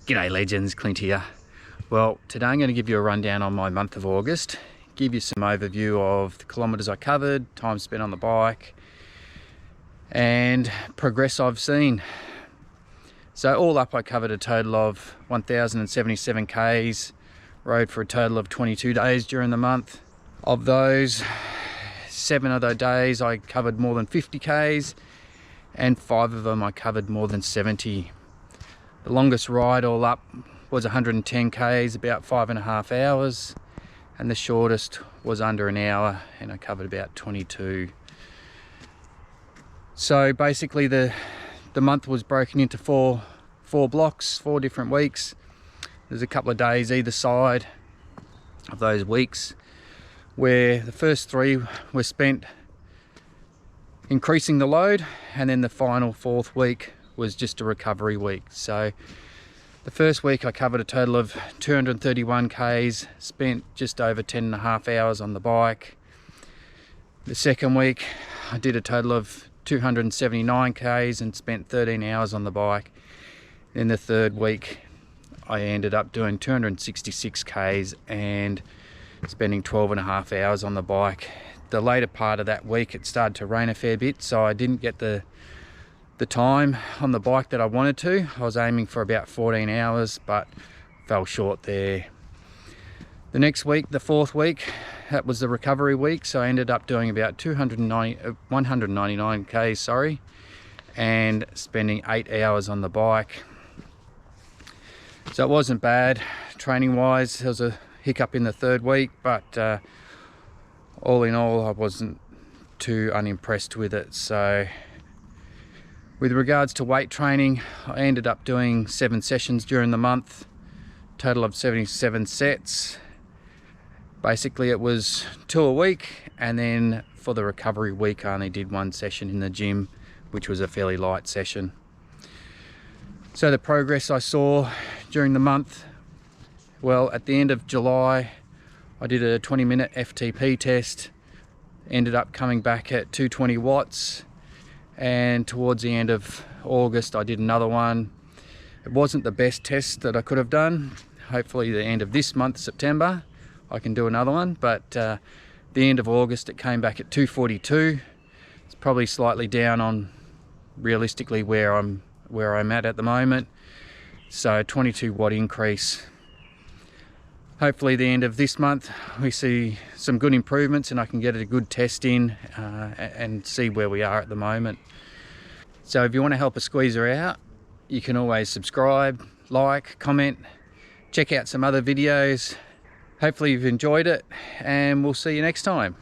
G'day legends, Clint here. Well, today I'm going to give you a rundown on my month of August, give you some overview of the kilometres I covered, time spent on the bike, and progress I've seen. So all up I covered a total of 1,077 Ks, rode for a total of 22 days during the month. Of those, 7 of those days I covered more than 50 Ks, and 5 of them I covered more than 70. The longest ride all up was 110 Ks, about 5.5 hours, and the shortest was under an hour, and I covered about 22. So basically the month was broken into four blocks, 4 different weeks. There's a couple of days either side of those weeks where the first 3 were spent increasing the load, and then the final 4th week was just a recovery week. So the first week I covered a total of 231 Ks, spent just over 10.5 hours on the bike. The second week I did a total of 279 Ks and spent 13 hours on the bike. Then the third week I ended up doing 266 Ks and spending 12.5 hours on the bike. The later part of that week it started to rain a fair bit, so I didn't get the time on the bike that I wanted to. I was aiming for about 14 hours but fell short there. The next week, the 4th week, that was the recovery week, so I ended up doing about 199 Ks, and spending 8 hours on the bike. So it wasn't bad training wise. There was a hiccup in the 3rd week, but all in all I wasn't too unimpressed with it. So with regards to weight training, I ended up doing 7 sessions during the month, total of 77 sets. Basically it was 2 a week, and then for the recovery week I only did 1 session in the gym, which was a fairly light session. So the progress I saw during the month, well, at the end of July I did a 20-minute FTP test, ended up coming back at 220 watts. And towards the end of August I did another one. It wasn't the best test that I could have done. Hopefully the end of this month, September, I can do another one, but the end of August it came back at 242. It's probably slightly down on realistically where I'm at the moment. So 22 watt increase. Hopefully the end of this month we see some good improvements and I can get a good test in and see where we are at the moment. So if you want to help a squeezer out, you can always subscribe, like, comment, check out some other videos. Hopefully you've enjoyed it, and we'll see you next time.